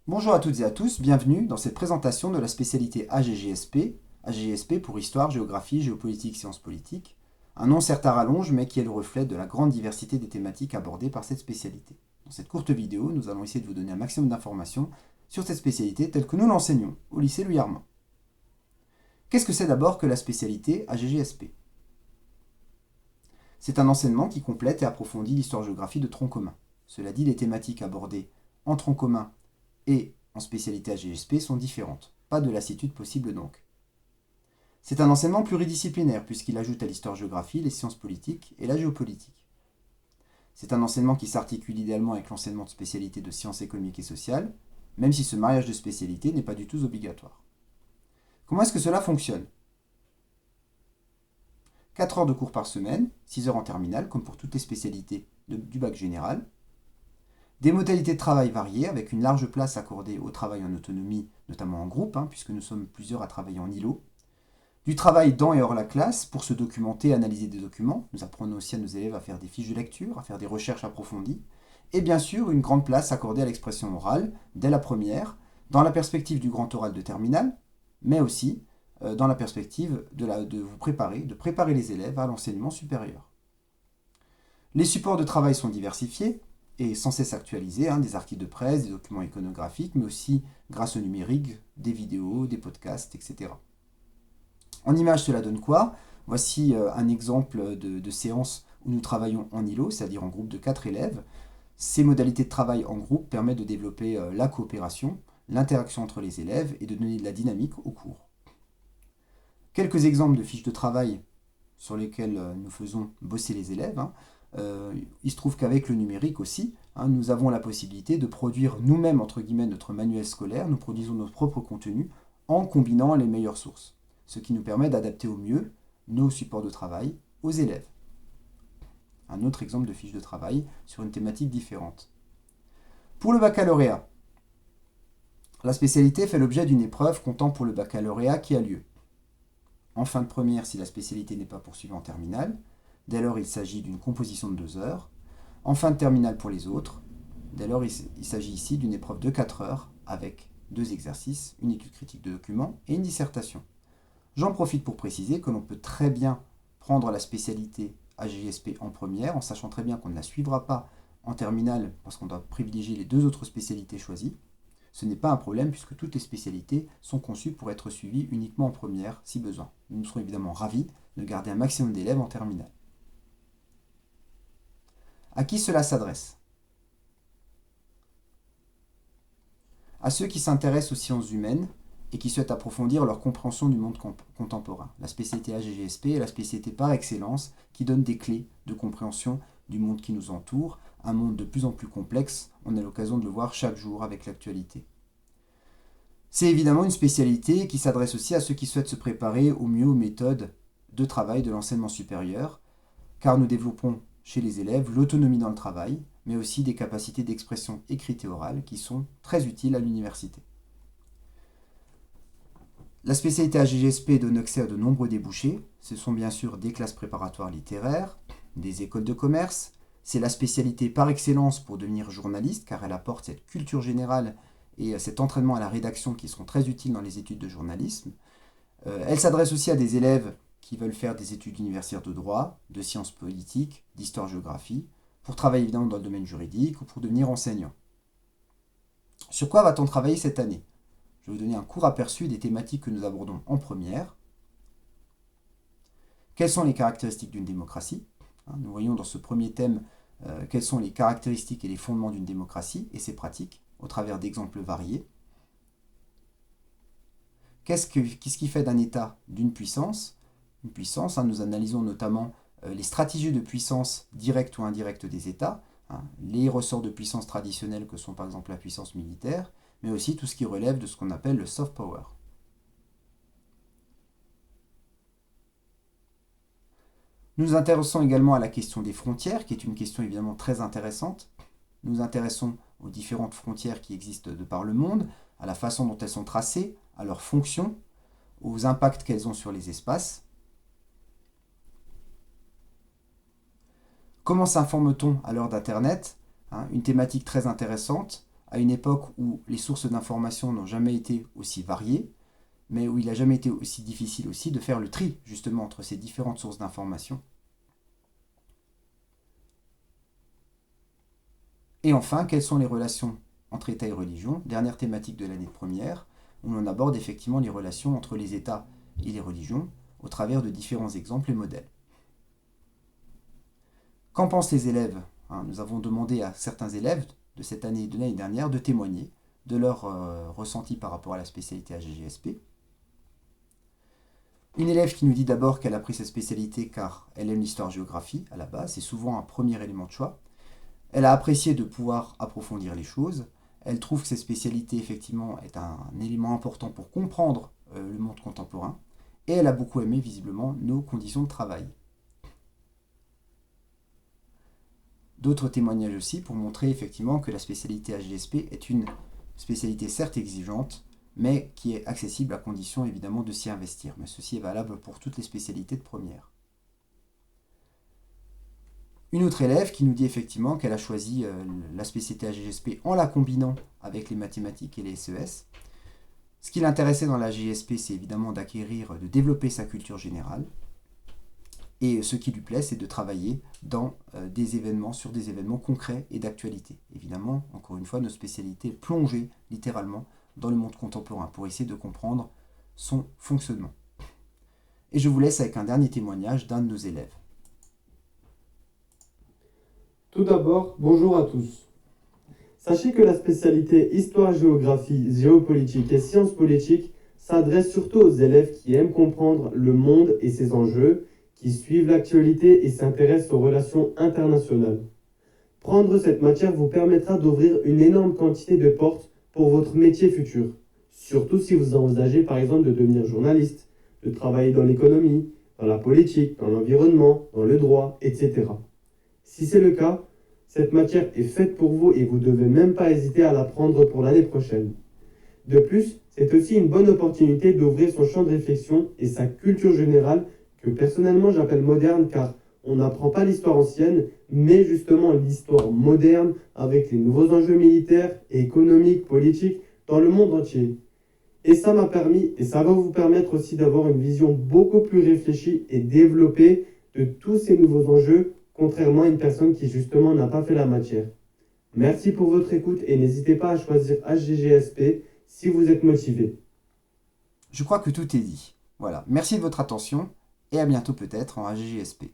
Bonjour à toutes et à tous, bienvenue dans cette présentation de la spécialité AGGSP, AGGSP pour Histoire, Géographie, Géopolitique, Sciences politiques, un nom certes à rallonge mais qui est le reflet de la grande diversité des thématiques abordées par cette spécialité. Dans cette courte vidéo, nous allons essayer de vous donner un maximum d'informations sur cette spécialité telle que nous l'enseignons au lycée Louis Armand. Qu'est-ce que c'est d'abord que la spécialité AGGSP? C'est un enseignement qui complète et approfondit l'histoire-géographie de tronc commun. Cela dit, les thématiques abordées en tronc commun et en spécialité AGSP sont différentes. Pas de lassitude possible donc. C'est un enseignement pluridisciplinaire puisqu'il ajoute à l'histoire-géographie les sciences politiques et la géopolitique. C'est un enseignement qui s'articule idéalement avec l'enseignement de spécialité de sciences économiques et sociales, même si ce mariage de spécialité n'est pas du tout obligatoire. Comment est-ce que cela fonctionne? 4 heures de cours par semaine, 6 heures en terminale, comme pour toutes les spécialités du bac général. Des modalités de travail variées, avec une large place accordée au travail en autonomie, notamment en groupe, puisque nous sommes plusieurs à travailler en îlot. Du travail dans et hors la classe, pour se documenter et analyser des documents. Nous apprenons aussi à nos élèves à faire des fiches de lecture, à faire des recherches approfondies. Et bien sûr, une grande place accordée à l'expression orale, dès la première, dans la perspective du grand oral de terminale, mais aussi dans la perspective de vous préparer, de préparer les élèves à l'enseignement supérieur. Les supports de travail sont diversifiés et sans cesse actualisés, des articles de presse, des documents iconographiques, mais aussi grâce au numérique, des vidéos, des podcasts, etc. En image, cela donne quoi? Voici un exemple de séance où nous travaillons en îlot, c'est-à-dire en groupe de 4 élèves. Ces modalités de travail en groupe permettent de développer la coopération, l'interaction entre les élèves et de donner de la dynamique au cours. Quelques exemples de fiches de travail sur lesquelles nous faisons bosser les élèves. Il se trouve qu'avec le numérique aussi, nous avons la possibilité de produire nous-mêmes, entre guillemets, notre manuel scolaire. Nous produisons notre propre contenu en combinant les meilleures sources, ce qui nous permet d'adapter au mieux nos supports de travail aux élèves. Un autre exemple de fiche de travail sur une thématique différente. Pour le baccalauréat, la spécialité fait l'objet d'une épreuve comptant pour le baccalauréat qui a lieu en fin de première si la spécialité n'est pas poursuivie en terminale. Dès lors, il s'agit d'une composition de 2 heures. En fin de terminale pour les autres. Dès lors, il s'agit ici d'une épreuve de 4 heures avec 2 exercices, une étude critique de documents et une dissertation. J'en profite pour préciser que l'on peut très bien prendre la spécialité AGSP en première, en sachant très bien qu'on ne la suivra pas en terminale parce qu'on doit privilégier les 2 autres spécialités choisies. Ce n'est pas un problème puisque toutes les spécialités sont conçues pour être suivies uniquement en première si besoin. Nous serons évidemment ravis de garder un maximum d'élèves en terminale. À qui cela s'adresse? À ceux qui s'intéressent aux sciences humaines et qui souhaitent approfondir leur compréhension du monde contemporain. La spécialité AGGSP est la spécialité par excellence qui donne des clés de compréhension du monde qui nous entoure, un monde de plus en plus complexe, on a l'occasion de le voir chaque jour avec l'actualité. C'est évidemment une spécialité qui s'adresse aussi à ceux qui souhaitent se préparer au mieux aux méthodes de travail de l'enseignement supérieur, car nous développons chez les élèves l'autonomie dans le travail, mais aussi des capacités d'expression écrite et orale qui sont très utiles à l'université. La spécialité AGGSP donne accès à de nombreux débouchés. Ce sont bien sûr des classes préparatoires littéraires, des écoles de commerce. C'est la spécialité par excellence pour devenir journaliste, car elle apporte cette culture générale et cet entraînement à la rédaction qui seront très utiles dans les études de journalisme. Elle s'adresse aussi à des élèves qui veulent faire des études universitaires de droit, de sciences politiques, d'histoire-géographie, pour travailler évidemment dans le domaine juridique ou pour devenir enseignant. Sur quoi va-t-on travailler cette année? Je vais vous donner un court aperçu des thématiques que nous abordons en première. Quelles sont les caractéristiques d'une démocratie? Nous voyons dans ce premier thème quelles sont les caractéristiques et les fondements d'une démocratie et ses pratiques, au travers d'exemples variés. Qu'est-ce qui fait d'un État d'une puissance? Une puissance, nous analysons notamment les stratégies de puissance directe ou indirecte des États, les ressorts de puissance traditionnels que sont par exemple la puissance militaire, mais aussi tout ce qui relève de ce qu'on appelle le soft power. Nous nous intéressons également à la question des frontières, qui est une question évidemment très intéressante. Nous nous intéressons aux différentes frontières qui existent de par le monde, à la façon dont elles sont tracées, à leurs fonctions, aux impacts qu'elles ont sur les espaces. Comment s'informe-t-on à l'heure d'Internet? Une thématique très intéressante, à une époque où les sources d'information n'ont jamais été aussi variées, mais où il n'a jamais été aussi difficile aussi de faire le tri justement entre ces différentes sources d'information. Et enfin, quelles sont les relations entre État et religion? Dernière thématique de l'année première, où l'on aborde effectivement les relations entre les États et les religions au travers de différents exemples et modèles. Qu'en pensent les élèves? Nous avons demandé à certains élèves de cette année et de l'année dernière de témoigner de leur ressenti par rapport à la spécialité AGGSP. Une élève qui nous dit d'abord qu'elle a pris cette spécialité car elle aime l'histoire-géographie à la base, c'est souvent un premier élément de choix. Elle a apprécié de pouvoir approfondir les choses. Elle trouve que cette spécialité, effectivement, est un élément important pour comprendre le monde contemporain. Et elle a beaucoup aimé, visiblement, nos conditions de travail. D'autres témoignages aussi pour montrer, effectivement, que la spécialité AGSP est une spécialité certes exigeante, mais qui est accessible à condition, évidemment, de s'y investir. Mais ceci est valable pour toutes les spécialités de première. Une autre élève qui nous dit effectivement qu'elle a choisi la spécialité AGSP en la combinant avec les mathématiques et les SES. Ce qui l'intéressait dans la GSP, c'est évidemment d'acquérir, de développer sa culture générale. Et ce qui lui plaît, c'est de travailler dans des événements, sur des événements concrets et d'actualité. Évidemment, encore une fois, notre spécialité est plongée littéralement dans le monde contemporain pour essayer de comprendre son fonctionnement. Et je vous laisse avec un dernier témoignage d'un de nos élèves. Tout d'abord, bonjour à tous. Sachez que la spécialité Histoire-Géographie, Géopolitique et Sciences politiques s'adresse surtout aux élèves qui aiment comprendre le monde et ses enjeux, qui suivent l'actualité et s'intéressent aux relations internationales. Prendre cette matière vous permettra d'ouvrir une énorme quantité de portes pour votre métier futur, surtout si vous envisagez par exemple de devenir journaliste, de travailler dans l'économie, dans la politique, dans l'environnement, dans le droit, etc. Si c'est le cas, cette matière est faite pour vous et vous ne devez même pas hésiter à la prendre pour l'année prochaine. De plus, c'est aussi une bonne opportunité d'ouvrir son champ de réflexion et sa culture générale que personnellement j'appelle moderne car on n'apprend pas l'histoire ancienne, mais justement l'histoire moderne avec les nouveaux enjeux militaires, économiques, politiques dans le monde entier. Et ça m'a permis, et ça va vous permettre aussi d'avoir une vision beaucoup plus réfléchie et développée de tous ces nouveaux enjeux, contrairement à une personne qui justement n'a pas fait la matière. Merci pour votre écoute et n'hésitez pas à choisir HGGSP si vous êtes motivé. Je crois que tout est dit. Voilà, merci de votre attention et à bientôt peut-être en AGGSP.